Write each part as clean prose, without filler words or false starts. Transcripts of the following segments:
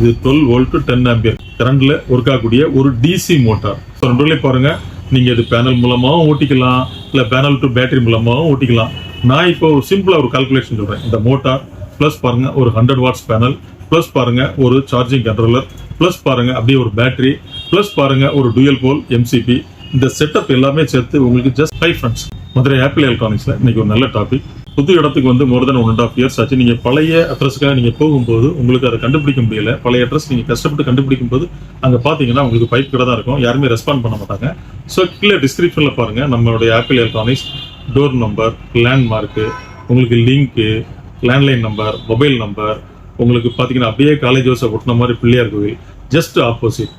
இது 12 volt 10 ampere கரண்ட்ல work ஆகக்கூடிய ஒரு டிசி மோட்டார். நண்பர்களே பாருங்க, நீங்க இது பேனல் மூலமாவும் ஓட்டிக்கலாம், இல்ல பேனல் டு பேட்டரி மூலமாவும் ஓட்டிக்கலாம். நான் இப்போ சிம்பிளா ஒரு கால்குலேஷன் சொல்றேன். இந்த மோட்டார் பிளஸ் பாருங்க ஒரு 100 வாட்ஸ் பேனல், பிளஸ் பாருங்க ஒரு சார்ஜிங் கண்ட்ரோலர், பிளஸ் பாருங்க அப்படியே ஒரு பேட்டரி, பிளஸ் பாருங்க ஒரு டூயல் போல் எம்சிபி. இந்த செட்டப் எல்லாமே சேர்த்து உங்களுக்கு ஜஸ்ட் 5 ஃப்ரெண்ட்ஸ். மதுரை ஆப்பிள் எலக்ட்ரானிக்ஸ்ல இன்னைக்கு ஒரு நல்ல டாபிக். புது இடத்துக்கு வந்து மோர் தென் 1.5 இயர்ஸ் ஆச்சு. நீங்க பழைய அட்ரஸ்க்காக நீங்க போகும்போது உங்களுக்கு அதை கண்டுபிடிக்க முடியல. பழைய அட்ரஸ் நீங்க கஷ்டப்பட்டு கண்டுபிடிக்கும் போது அங்க பாத்தீங்கன்னா உங்களுக்கு பைப் கடை தான் இருக்கும், யாருமே ரெஸ்பாண்ட் பண்ண மாட்டாங்க. ஸோ கீழே டிஸ்கிரிப்ஷன்ல பாருங்க நம்மளுடைய Apple Electronics door number, landmark, உங்களுக்கு link, landline number, mobile number, உங்களுக்கு பாத்தீங்கன்னா அப்படியே காலேஜ் ஹவுஸை ஒட்டின மாதிரி பிள்ளையார் கோவில் ஜஸ்ட் ஆப்போசிட்.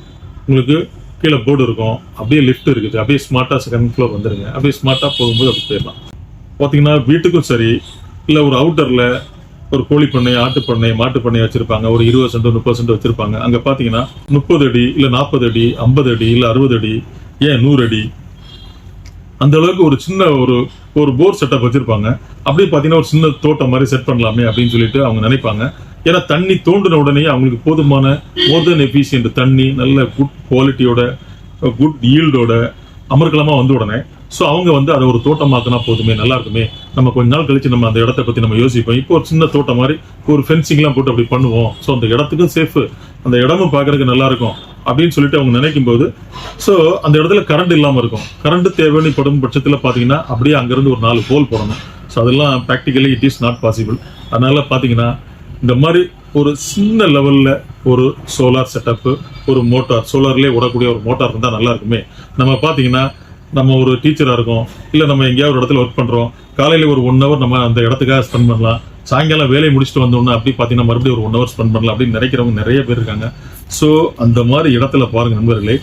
உங்களுக்கு கீழே போர்டு இருக்கும், அப்படியே லிஃப்ட் இருக்குது, அப்படியே ஸ்மார்ட்டா செகண்ட் ஃப்ளோர் வந்துருங்க. அப்படியே ஸ்மார்ட்டா போகும்போது அப்படி போயிடலாம். பார்த்தீங்கன்னா வீட்டுக்கும் சரி, இல்லை ஒரு அவுட்டரில் ஒரு கோழி பண்ணை, ஆட்டு பண்ணை, மாட்டு பண்ணை வச்சிருப்பாங்க, ஒரு 20 சென்ட் 30 சென்ட் வச்சிருப்பாங்க. அங்கே பார்த்தீங்கன்னா 30 அடி இல்லை 40 அடி 50 அடி இல்லை 60 அடி ஏன் 100 அடி அந்த அளவுக்கு ஒரு சின்ன ஒரு போர் செட்டப் வச்சிருப்பாங்க. அப்படியே பார்த்தீங்கன்னா ஒரு சின்ன தோட்டம் மாதிரி செட் பண்ணலாமே அப்படின்னு சொல்லிட்டு அவங்க நினைப்பாங்க. ஏன்னா தண்ணி தோண்டின உடனே அவங்களுக்கு போதுமான மோர் தென் எஃபிஷியன்ட் தண்ணி, நல்ல குட் குவாலிட்டியோட, குட் ஈல்டோட அமர்க்கலமா வந்த உடனே ஸோ அவங்க வந்து அதை ஒரு தோட்டமாக்கினா போதுமே, நல்லா இருக்குமே, நம்ம கொஞ்ச நாள் கழிச்சு நம்ம அந்த இடத்த பற்றி நம்ம யோசிப்போம். இப்போ ஒரு சின்ன தோட்டம் மாதிரி ஒரு ஃபென்சிங்லாம் போட்டு அப்படி பண்ணுவோம், ஸோ அந்த இடத்துக்கும் சேஃபு, அந்த இடமும் பார்க்கறதுக்கு நல்லா இருக்கும் அப்படின்னு சொல்லிட்டு அவங்க நினைக்கும் போது ஸோ அந்த இடத்துல கரண்ட் இல்லாமல் இருக்கும். கரண்ட் தேவைன்னு படும் பட்சத்தில் பார்த்தீங்கன்னா அப்படியே அங்கேருந்து ஒரு 4 போல் போடணும். ஸோ அதெல்லாம் practically it is not possible. அதனால பார்த்தீங்கன்னா இந்த மாதிரி ஒரு சின்ன லெவலில் ஒரு சோலார் செட்டப்பு, ஒரு மோட்டார், சோலார்லேயே ஓடக்கூடிய ஒரு மோட்டார் இருந்தால் நல்லா இருக்குமே. நம்ம பார்த்தீங்கன்னா நம்ம ஒரு டீச்சராக இருக்கோம், இல்லை நம்ம எங்கேயாவது ஒரு இடத்துல ஒர்க் பண்ணுறோம், காலையில் ஒரு 1 ஹவர் நம்ம அந்த இடத்துக்காக ஸ்பெண்ட் பண்ணலாம், சாயங்காலம் வேலையை முடிச்சுட்டு வந்தோம்னா அப்படி பார்த்தீங்கன்னா மறுபடியும் ஒரு 1 ஹவர் ஸ்பெண்ட் பண்ணலாம் அப்படின்னு நினைக்கிறவங்க நிறைய பேர் இருக்காங்க. ஸோ அந்த மாதிரி இடத்துல பாருங்க நண்பர்களே,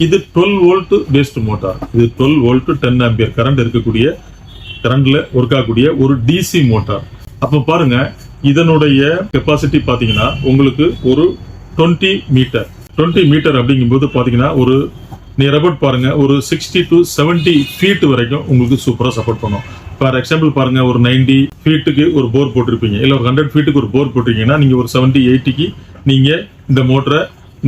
இது 12 வோல்ட் பேஸ்டு மோட்டார். இது 12 வோல்ட் 10 ஆம்பியர் கரண்ட் இருக்கக்கூடிய, கரண்ட்ல ஒர்க் ஆகக்கூடிய ஒரு டிசி மோட்டார். அப்போ பாருங்க இதனுடைய கெப்பாசிட்டி பார்த்தீங்கன்னா உங்களுக்கு ஒரு 20 மீட்டர் அப்படிங்கும்போது பார்த்தீங்கன்னா ஒரு நியர் அபவுட் பாருங்க ஒரு 60 to 70 ஃபீட் வரைக்கும் உங்களுக்கு சூப்பராக சப்போர்ட் பண்ணும். ஃபார் எக்ஸாம்பிள் பாருங்க ஒரு 90 ஃபீட்டுக்கு ஒரு போர் போட்டிருப்பீங்க, இல்லை ஒரு 100 ஃபீட்டுக்கு ஒரு போர் போட்டிருக்கீங்கன்னா நீங்க ஒரு 70 80க்கு நீங்க இந்த மோட்டரை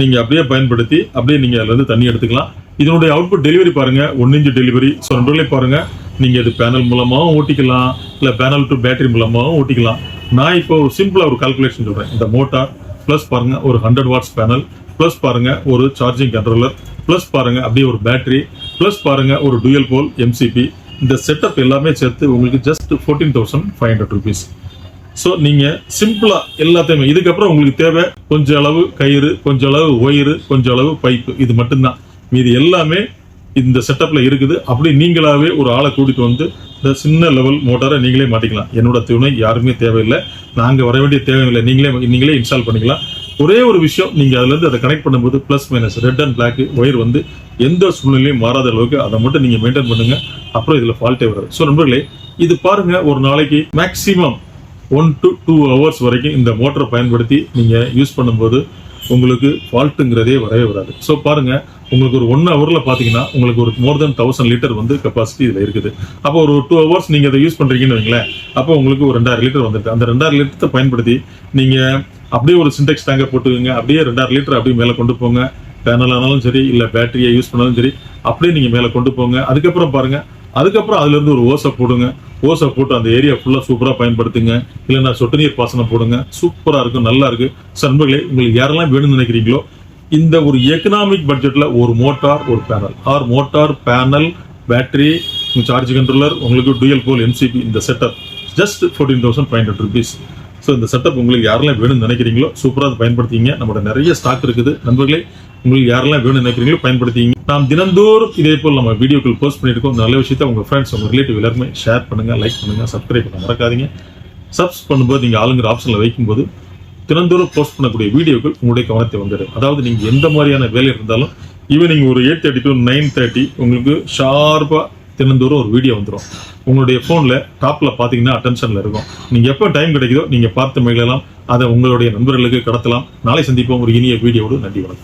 நீங்க அப்படியே பயன்படுத்தி அப்படியே நீங்க அதுல இருந்து தண்ணி எடுத்துக்கலாம். இதனுடைய அவுட்புட் டெலிவரி பாருங்க 1 இன்ச் டெலிவரி. ஸோ நண்பர்களே பாருங்க, நீங்க இது பேனல் மூலமாகவும் ஓட்டிக்கலாம், இல்லை பேனல் டு பேட்டரி மூலமாகவும் ஓட்டிக்கலாம். நான் இப்போ சிம்பிளா ஒரு கால்குலேஷன் சொல்றேன். இந்த மோட்டார் பிளஸ் பாருங்க ஒரு 100 வாட்ஸ் பேனல், பிளஸ் பாருங்க ஒரு சார்ஜிங் கண்ட்ரோலர், பிளஸ் பாருங்க அப்படியே ஒரு பேட்டரி, பிளஸ் பாருங்க ஒரு டூயல் போல் எம்சிபி. இந்த செட்டப் எல்லாமே சேர்த்து உங்களுக்கு ஜஸ்ட் 14,500 rupees. ஸோ நீங்க சிம்பிளா எல்லாத்தையுமே, இதுக்கப்புறம் உங்களுக்கு தேவை கொஞ்சம் அளவு கயிறு, கொஞ்சம் அளவு ஒயரு, கொஞ்சம் அளவு பைப்பு, இது மட்டும்தான். மீதி எல்லாமே இந்த செட்டப்ல இருக்குது. அப்படி நீங்களாவே ஒரு ஆளை கூட்டிட்டு வந்து இந்த சின்ன லெவல் மோட்டாரை நீங்களே மாட்டிக்கலாம். என்னோட துணை யாருமே தேவையில்லை, நாங்க வர வேண்டிய தேவையில்லை, நீங்களே இன்ஸ்டால் பண்ணிக்கலாம். ஒரே ஒரு விஷயம், நீங்க அதுல இருந்து அதை கனெக்ட் பண்ணும்போது plus minus red and black wire வந்து எந்த சூழ்நிலையும் மாறாத அளவுக்கு அதை மட்டும் நீங்க மெயின்டைன் பண்ணுங்க. அப்புறம் இதுல ஃபால்ட்டே வராது. ஸோ நண்பர்களே, இது பாருங்க ஒரு நாளைக்கு மேக்சிமம் 1 to 2 ஹவர்ஸ் வரைக்கும் இந்த மோட்டரை பயன்படுத்தி நீங்க யூஸ் பண்ணும்போது உங்களுக்கு ஃபால்ட்டுங்கிறதே வரவே வராது. ஸோ பாருங்க, உங்களுக்கு ஒரு 1 ஹவர்ல பாத்தீங்கன்னா உங்களுக்கு ஒரு மோர் தென் 1000 லிட்டர் வந்து கெப்பாசிட்டி இதுல இருக்குது. அப்போ ஒரு 2 ஹவர்ஸ் நீங்க அதை யூஸ் பண்றீங்கன்னு வைங்களேன், அப்போ உங்களுக்கு ஒரு 2000 லிட்டர் வந்துருக்கு. அந்த 2000 லிட்டரை பயன்படுத்தி நீங்க அப்படியே ஒரு சின்டெக்ஸ் டேங்கை போட்டுக்கோங்க, அப்படியே 2000 லிட்டர் அப்படியே மேலே கொண்டு போங்க. பேனல் ஆனாலும் சரி, இல்லை பேட்டரியை யூஸ் பண்ணாலும் சரி, அப்படியே நீங்க மேலே கொண்டு போங்க. அதுக்கப்புறம் பாருங்க, அதுக்கப்புறம் அதுல இருந்து ஒரு ஓசை போடுங்க. ஓசை போட்டு அந்த ஏரியா ஃபுல்லா சூப்பரா பயன்படுத்துங்க. இல்லைன்னா சொட்டு நீர் பாசனம் போடுங்க, சூப்பரா இருக்கும், நல்லா இருக்கு. நண்பர்களே, உங்களுக்கு யாரெல்லாம் வேணும்னு நினைக்கிறீங்களோ இந்த ஒரு எக்கனாமிக் பட்ஜெட்ல ஒரு மோட்டார், ஒரு panel, or motor panel, battery, charge controller, உங்களுக்கு டூயல் போல் எம்சிபி, இந்த செட்டப் ஜஸ்ட் 14,500 rupees. ஸோ இந்த செட்டப் உங்களுக்கு யாரெல்லாம் வேணும்னு நினைக்கிறீங்களோ சூப்பராக பயன்படுத்திங்க. நம்மளோட நிறைய ஸ்டாக் இருக்குது. நண்பர்களே, உங்களுக்கு யாரெல்லாம் வேணும்னு நினைக்கிறீங்களோ பயன்படுத்திங்க. நாம் தினந்தோறும் இதே போல் நம்ம வீடியோக்கள் போஸ்ட் பண்ணியிருக்கோம். நல்ல விஷயத்தை உங்க ஃப்ரெண்ட்ஸ், உங்க ரிலேட்டிவ் எல்லாருமே ஷேர் பண்ணுங்க, லைக் பண்ணுங்க, சப்ஸ்கிரைப் பண்ண மறக்காதீங்க. சப்ஸ் பண்ணும்போது நீங்க ஆளுங்கிற ஆப்ஷன்ல வைக்கும்போது தினந்தோறும் போஸ்ட் பண்ணக்கூடிய வீடியோக்கள் உங்களுடைய கவனத்தை வந்துடும். அதாவது நீங்க எந்த மாதிரியான வேலை இருந்தாலும் ஈவினிங் ஒரு 8:30 to 9:30 உங்களுக்கு ஷார்ப்பா தினந்தோறும் ஒரு வீடியோ வந்துடும். உங்களுடைய போன்ல டாப்ல பாத்தீங்கன்னா அட்டென்ஷன்ல இருக்கும். நீங்க எப்போ டைம் கிடைக்குதோ நீங்க பார்த்து மகிழலாம், அதை உங்களுடைய நண்பர்களுக்கு கடத்தலாம். நாளை சந்திப்போம் ஒரு இனிய வீடியோடு. நன்றி, வணக்கம்.